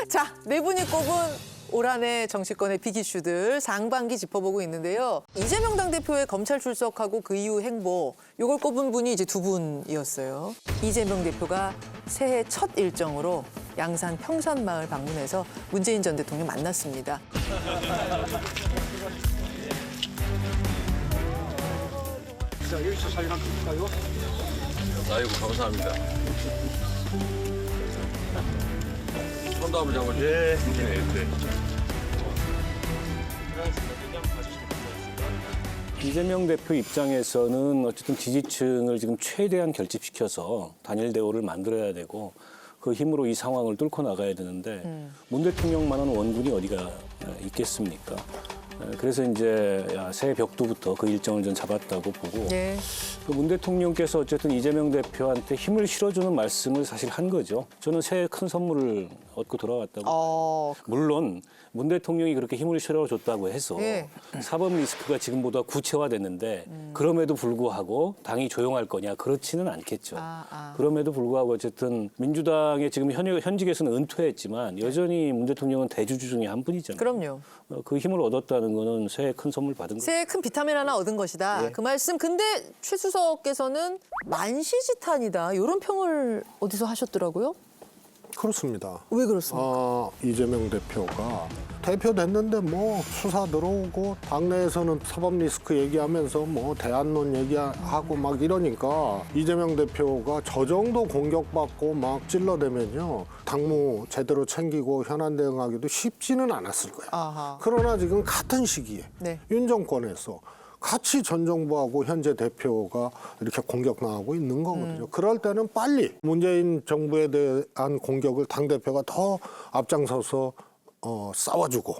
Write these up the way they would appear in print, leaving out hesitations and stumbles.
자, 네 분이 꼽은 올 한 해 정치권의 빅 이슈들 상반기 짚어보고 있는데요. 이재명 당대표의 검찰 출석하고 그 이후 행보, 요걸 꼽은 분이 이제 두 분이었어요. 이재명 대표가 새해 첫 일정으로 양산 평산마을 방문해서 문재인 전 대통령 만났습니다. 자, 여기서 사진 한 번 찍을까요? 아이고 감사합니다. 손도 한번 잡아주세요. 네. 이재명 대표 입장에서는 어쨌든 지지층을 지금 최대한 결집시켜서 단일 대우를 만들어야 되고 그 힘으로 이 상황을 뚫고 나가야 되는데 문 대통령만한 원군이 어디가 있겠습니까? 그래서 이제 새해 벽두부터 그 일정을 좀 잡았다고 보고 예. 문 대통령께서 어쨌든 이재명 대표한테 힘을 실어주는 말씀을 사실 한 거죠. 저는 새해 큰 선물을 얻고 돌아왔다고. 물론 문 대통령이 그렇게 힘을 실어줬다고 해서 예. 사법 리스크가 지금보다 구체화됐는데 그럼에도 불구하고 당이 조용할 거냐 그렇지는 않겠죠. 그럼에도 불구하고 어쨌든 민주당의 지금 현직에서는 은퇴했지만 여전히 문 대통령은 대주주 중에 한 분이잖아요. 그럼요. 그 힘을 얻었다는 거는 새해 큰 선물 받은 거죠. 새해 큰 비타민 하나 얻은 것이다. 그 말씀. 근데 최 수석께서는 만시지탄이다. 이런 평을 어디서 하셨더라고요? 그렇습니다. 왜 그렇습니까? 이재명 대표가 대표 됐는데 뭐 수사 들어오고 당내에서는 사법 리스크 얘기하면서 뭐 대안론 얘기하고 막 이러니까 이재명 대표가 저 정도 공격받고 막 찔러대면요 당무 제대로 챙기고 현안 대응하기도 쉽지는 않았을 거예요. 아하. 그러나 지금 같은 시기에 네. 윤 정권에서 같이 전 정부하고 현재 대표가 이렇게 공격 나가고 있는 거거든요. 그럴 때는 빨리 문재인 정부에 대한 공격을 당대표가 더 앞장서서 싸워주고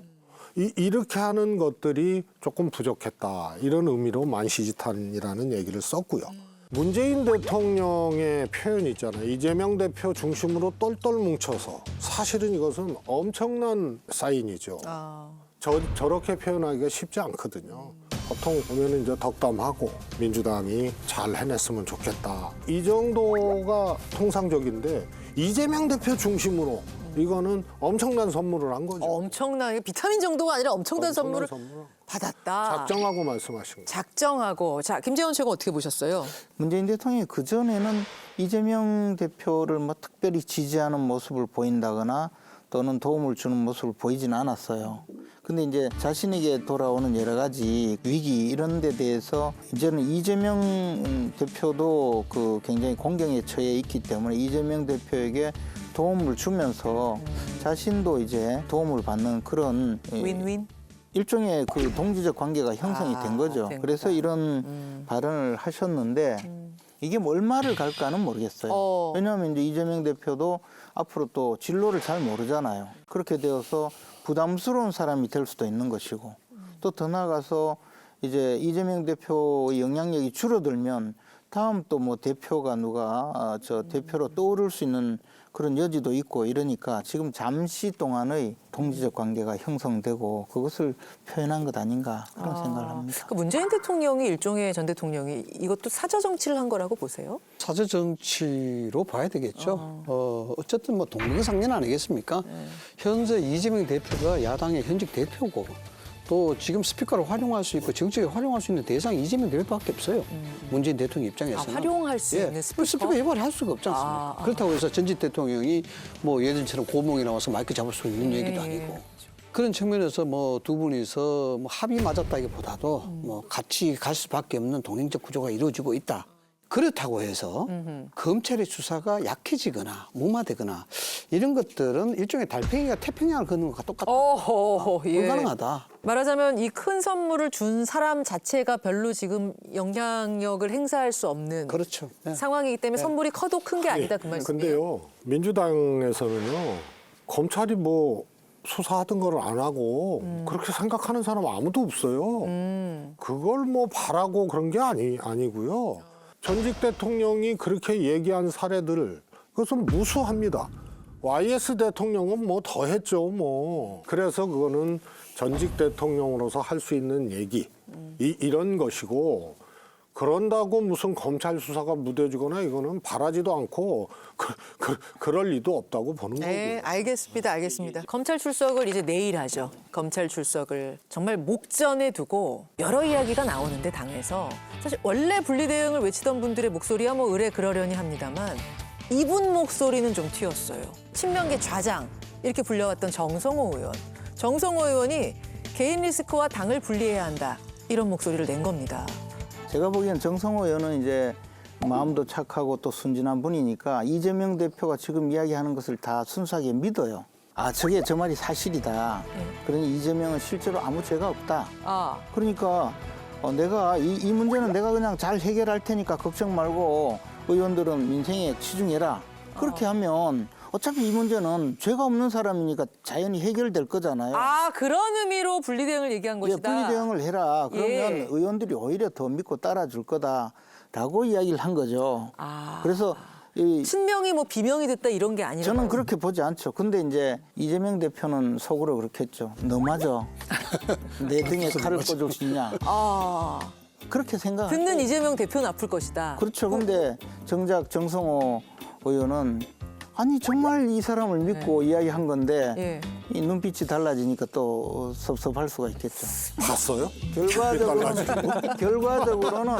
이렇게 하는 것들이 조금 부족했다. 이런 의미로 만시지탄이라는 얘기를 썼고요. 문재인 대통령의 표현 있잖아요. 이재명 대표 중심으로 똘똘 뭉쳐서 사실은 이것은 엄청난 사인이죠. 저렇게 표현하기가 쉽지 않거든요. 보통 보면은 이제 덕담하고 민주당이 잘 해냈으면 좋겠다. 이 정도가 통상적인데 이재명 대표 중심으로 이거는 엄청난 선물을 한 거죠. 엄청나게 비타민 정도가 아니라 엄청난 선물을 받았다. 작정하고 말씀하신 거예요. 작정하고. 자, 김재원 씨가 어떻게 보셨어요? 문재인 대통령이 그전에는 이재명 대표를 뭐 특별히 지지하는 모습을 보인다거나 또는 도움을 주는 모습을 보이지는 않았어요. 근데 이제 자신에게 돌아오는 여러 가지 위기 이런 데 대해서 이제는 이재명 대표도 그 굉장히 공경에 처해 있기 때문에 이재명 대표에게 도움을 주면서 자신도 이제 도움을 받는 그런 윈윈? 일종의 그 동지적 관계가 형성이 된 거죠. 된 그래서 거다. 이런 발언을 하셨는데 이게 뭐 얼마를 갈까는 모르겠어요. 왜냐하면 이제 이재명 대표도 앞으로 또 진로를 잘 모르잖아요. 그렇게 되어서 부담스러운 사람이 될 수도 있는 것이고 또 더 나아가서 이제 이재명 대표의 영향력이 줄어들면 다음 또 뭐 대표가 누가 대표로 떠오를 수 있는 그런 여지도 있고 이러니까 지금 잠시 동안의 동지적 관계가 형성되고 그것을 표현한 것 아닌가 그런 생각을 합니다. 그 문재인 대통령이 일종의 전 대통령이 이것도 사저 정치를 한 거라고 보세요? 사저 정치로 봐야 되겠죠. 어쨌든 뭐 동명상련 아니겠습니까? 현재 이재명 대표가 야당의 현직 대표고 또 지금 스피커를 활용할 수 있고 정치에 활용할 수 있는 대상이 이재명 대표밖에 없어요. 문재인 대통령 입장에서는. 활용할 수 있는 스피커? 이발을 할 수가 없지 않습니까? 그렇다고 해서 전직 대통령이 뭐 예전처럼 고봉이 나와서 마이크 잡을 수 있는 얘기도 아니고. 그런 측면에서 뭐 두 분이서 뭐 합의 맞았다기보다도 뭐 같이 갈 수밖에 없는 동행적 구조가 이루어지고 있다. 그렇다고 해서 검찰의 수사가 약해지거나 무마되거나 이런 것들은 일종의 달팽이가 태평양을 걷는 것과 똑같다. 불가능하다. 말하자면 이 큰 선물을 준 사람 자체가 별로 지금 영향력을 행사할 수 없는 그렇죠. 상황이기 때문에 선물이 커도 큰 게 아니다 그 말씀이에요. 근데요, 민주당에서는요, 검찰이 뭐 수사하던 걸 안 하고 그렇게 생각하는 사람 아무도 없어요. 그걸 뭐 바라고 그런 게 아니고요. 전직 대통령이 그렇게 얘기한 사례들 그것은 무수합니다. YS 대통령은 뭐 더 했죠, 뭐. 그래서 그거는 전직 대통령으로서 할 수 있는 얘기 이런 것이고 그런다고 무슨 검찰 수사가 무뎌지거나 이거는 바라지도 않고 그럴 리도 없다고 보는 네, 거고요. 알겠습니다. 알겠습니다. 검찰 출석을 이제 내일 하죠. 검찰 출석을 정말 목전에 두고 여러 이야기가 나오는데 당에서 사실 원래 분리대응을 외치던 분들의 목소리야 뭐 의뢰 그러려니 합니다만 이분 목소리는 좀 튀었어요. 친명계 좌장 이렇게 불려왔던 정성호 의원. 정성호 의원이 개인 리스크와 당을 분리해야 한다. 이런 목소리를 낸 겁니다. 제가 보기엔 정성호 의원은 이제 마음도 착하고 또 순진한 분이니까 이재명 대표가 지금 이야기하는 것을 다 순수하게 믿어요. 아, 저게 저 말이 사실이다. 그러니 이재명은 실제로 아무 죄가 없다. 아, 그러니까 내가 이 문제는 내가 그냥 잘 해결할 테니까 걱정 말고 의원들은 민생에 치중해라. 그렇게 하면 어차피 이 문제는 죄가 없는 사람이니까 자연히 해결될 거잖아요. 아 그런 의미로 분리대응을 얘기한 예, 것이다. 분리대응을 해라. 그러면 예. 의원들이 오히려 더 믿고 따라줄 거다라고 이야기를 한 거죠. 아. 그래서 친명이 뭐 비명이 됐다 이런 게 아니라 저는 그렇게 보지 않죠. 근데 이제 이재명 대표는 속으로 그렇겠죠. 너 맞아. 내 등에 칼을 꽂을 수 있냐. 아, 그렇게 생각. 듣는 이재명 대표는 아플 것이다. 그렇죠. 근데 정작 정성호 의원은 아니 정말 이 사람을 믿고 이야기한 건데 예. 이 눈빛이 달라지니까 또 섭섭할 수가 있겠죠. 봤어요? 결과적으로는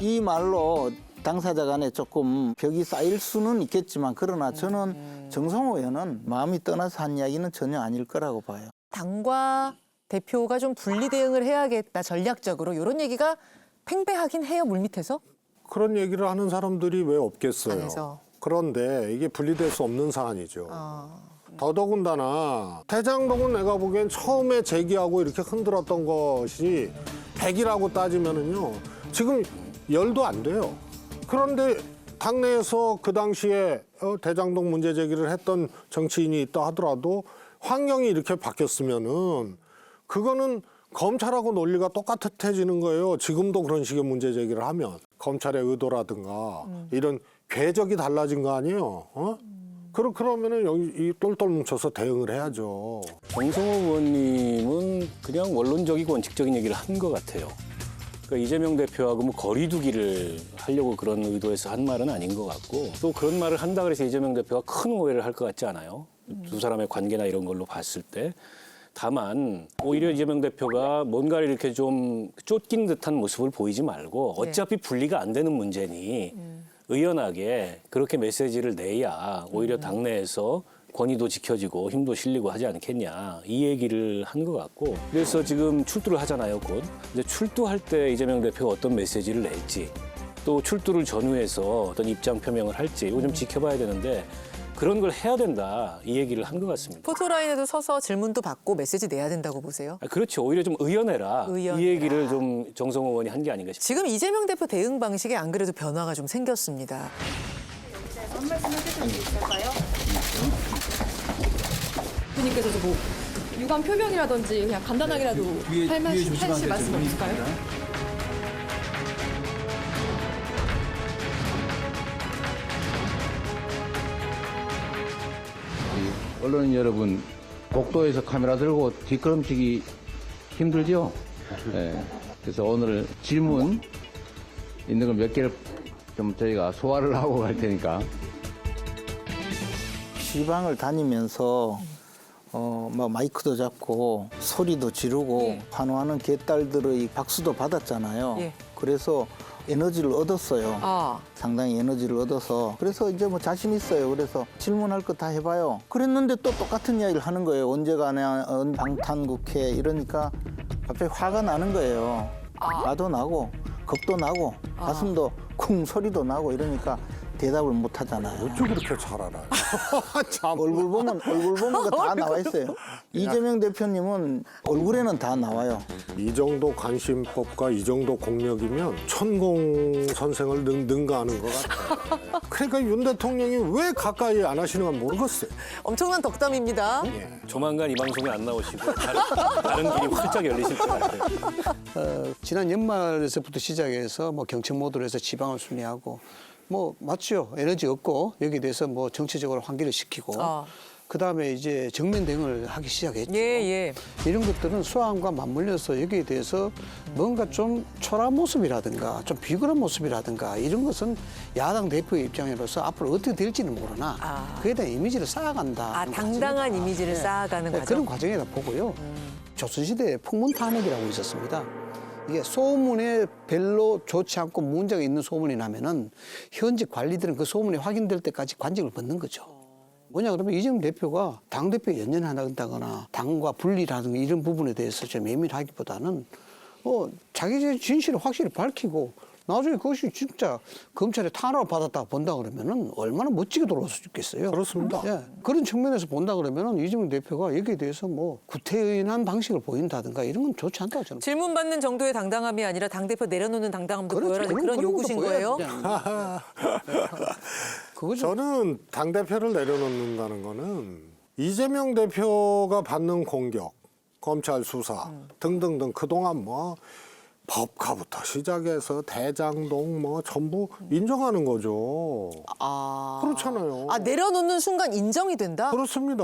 이 말로 당사자 간에 조금 벽이 쌓일 수는 있겠지만 그러나 저는 정성호 의원은 마음이 떠나서 한 이야기는 전혀 아닐 거라고 봐요. 당과 대표가 좀 분리대응을 해야겠다 전략적으로 이런 얘기가 팽배하긴 해요 물밑에서. 그런 얘기를 하는 사람들이 왜 없겠어요. 당에서. 그런데 이게 분리될 수 없는 사안이죠. 아. 더더군다나 대장동은 내가 보기엔 처음에 제기하고 이렇게 흔들었던 것이 100이라고 따지면은요. 지금 열도 안 돼요. 그런데 당내에서 그 당시에 대장동 문제 제기를 했던 정치인이 있다 하더라도 환경이 이렇게 바뀌었으면은 그거는 검찰하고 논리가 똑같아지는 거예요. 지금도 그런 식의 문제 제기를 하면 검찰의 의도라든가 이런 궤적이 달라진 거 아니에요. 그러면은 여기 이 똘똘 뭉쳐서 대응을 해야죠. 정성호 의원님은 그냥 원론적이고 원칙적인 얘기를 한 것 같아요. 그러니까 이재명 대표하고 뭐 거리두기를 하려고 그런 의도에서 한 말은 아닌 것 같고 또 그런 말을 한다 그래서 이재명 대표가 큰 오해를 할 것 같지 않아요. 두 사람의 관계나 이런 걸로 봤을 때. 다만 오히려 이재명 대표가 뭔가를 이렇게 좀 쫓긴 듯한 모습을 보이지 말고 어차피 분리가 안 되는 문제니 의연하게 그렇게 메시지를 내야 오히려 당내에서 권위도 지켜지고 힘도 실리고 하지 않겠냐 이 얘기를 한 것 같고 그래서 지금 출두를 하잖아요 곧. 이제 출두할 때 이재명 대표가 어떤 메시지를 낼지 또 출두를 전후해서 어떤 입장 표명을 할지 이거 좀 지켜봐야 되는데 그런 걸 해야 된다 이 얘기를 한 것 같습니다. 포토라인에도 서서 질문도 받고 메시지 내야 된다고 보세요. 그렇죠. 오히려 좀 의연해라. 의연해라. 이 얘기를 좀 정성호 의원이 한 게 아닌가 싶습니다. 지금 이재명 대표 대응 방식에 안 그래도 변화가 좀 생겼습니다. 한 말씀 해주실 수 있을까요? 분님께서도 뭐 유감 표명이라든지 그냥 간단하게라도 하실 말씀 없을까요? 언론인 여러분, 복도에서 카메라 들고 뒷걸음치기 힘들죠? 네. 그래서 오늘 질문 있는 걸 몇 개를 좀 저희가 소화를 하고 갈 테니까. 시방을 다니면서 막 마이크도 잡고 소리도 지르고 환호하는 개딸들의 박수도 받았잖아요. 예. 그래서 에너지를 얻었어요. 아, 상당히 에너지를 얻어서 그래서 이제 뭐 자신 있어요. 그래서 질문할 거 다 해봐요. 그랬는데 또 똑같은 이야기를 하는 거예요. 언제 가냐, 방탄국회 이러니까 갑자기 화가 나는 거예요. 화도 나고 겁도 나고 가슴도 쿵 소리도 나고 이러니까 대답을 못 하잖아요. 어쩜 그렇게 잘 알아요? 참. 얼굴 보면 다 나와 있어요. 이재명 대표님은 얼굴에는 다 나와요. 이 정도 관심법과 이 정도 공력이면 천공 선생을 능가하는 것 같아요. 그러니까 윤 대통령이 왜 가까이 안 하시는 건 모르겠어요. 엄청난 덕담입니다. 조만간 이 방송에 안 나오시고 다른 길이 활짝 열리실 것 같아요. 지난 연말에서부터 시작해서 뭐 경청 모드로 해서 지방을 순회하고 뭐 맞죠. 에너지 없고 여기에 대해서 뭐 정치적으로 환기를 시키고 그다음에 이제 정면 대응을 하기 시작했죠. 예. 이런 것들은 수함과 맞물려서 여기에 대해서 뭔가 좀 초라한 모습이라든가 좀 비굴한 모습이라든가 이런 것은 야당 대표의 입장으로서 앞으로 어떻게 될지는 모르나 그에 대한 이미지를 쌓아간다. 당당한 이미지를 쌓아가는 과정. 그런 과정이다 보고요. 조선시대에 풍문탄핵이라고 있었습니다. 이게 소문에 별로 좋지 않고 문제가 있는 소문이 나면은 현직 관리들은 그 소문이 확인될 때까지 관직을 벗는 거죠. 뭐냐 그러면 이재명 대표가 당대표에 연연한다거나 당과 분리라든가 이런 부분에 대해서 좀 예민하기보다는 자기 진실을 확실히 밝히고 나중에 그것이 진짜 검찰의 탄압을 받았다 본다 그러면은 얼마나 멋지게 돌아갈 수 있겠어요. 그렇습니다. 예, 그런 측면에서 본다 그러면은 이재명 대표가 여기에 대해서 뭐 구태의한 방식을 보인다든가 이런 건 좋지 않다고 저는. 질문 받는 정도의 당당함이 아니라 당대표 내려놓는 당당함도 그렇죠. 보여라는 그런 것도 요구신 보여야지. 거예요? 그거죠. 저는 당대표를 내려놓는다는 거는 이재명 대표가 받는 공격, 검찰 수사 등등등 그동안 뭐 법카부터 시작해서 대장동 뭐 전부 인정하는 거죠. 그렇잖아요. 내려놓는 순간 인정이 된다? 그렇습니다.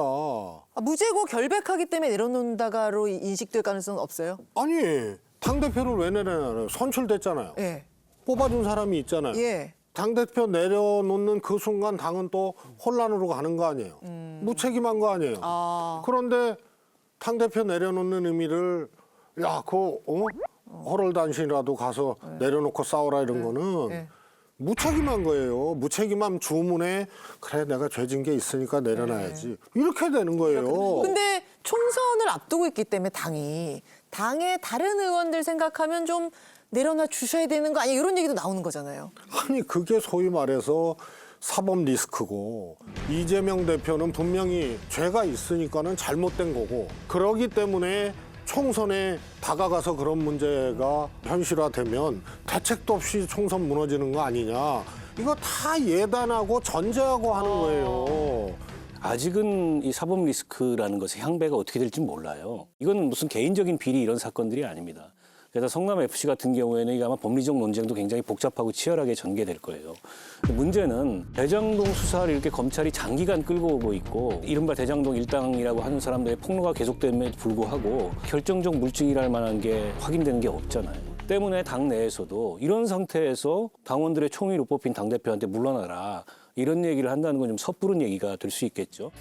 무죄고 결백하기 때문에 내려놓는다가로 인식될 가능성은 없어요? 아니 당대표를 왜 내려놔요? 선출됐잖아요. 예. 뽑아준 사람이 있잖아요. 예. 당대표 내려놓는 그 순간 당은 또 혼란으로 가는 거 아니에요. 무책임한 거 아니에요. 그런데 당대표 내려놓는 의미를 허롤단신이라도 가서 내려놓고 싸워라 이런 거는 무책임한 거예요. 무책임한 주문에 그래 내가 죄진 게 있으니까 내려놔야지. 이렇게 되는 거예요. 근데 총선을 앞두고 있기 때문에 당의 다른 의원들 생각하면 좀 내려놔 주셔야 되는 거 아니야? 이런 얘기도 나오는 거잖아요. 아니 그게 소위 말해서 사법 리스크고 이재명 대표는 분명히 죄가 있으니까는 잘못된 거고 그러기 때문에 총선에 다가가서 그런 문제가 현실화되면 대책도 없이 총선 무너지는 거 아니냐. 이거 다 예단하고 전제하고 하는 거예요. 아직은 이 사법 리스크라는 것의 향배가 어떻게 될지 몰라요. 이거는 무슨 개인적인 비리 이런 사건들이 아닙니다. 그래서 성남FC 같은 경우에는 이게 아마 법리적 논쟁도 굉장히 복잡하고 치열하게 전개될 거예요. 문제는 대장동 수사를 이렇게 검찰이 장기간 끌고 오고 있고 이른바 대장동 일당이라고 하는 사람들의 폭로가 계속됨에도 불구하고 결정적 물증이랄 만한 게 확인되는 게 없잖아요. 때문에 당 내에서도 이런 상태에서 당원들의 총의로 뽑힌 당대표한테 물러나라 이런 얘기를 한다는 건 좀 섣부른 얘기가 될 수 있겠죠.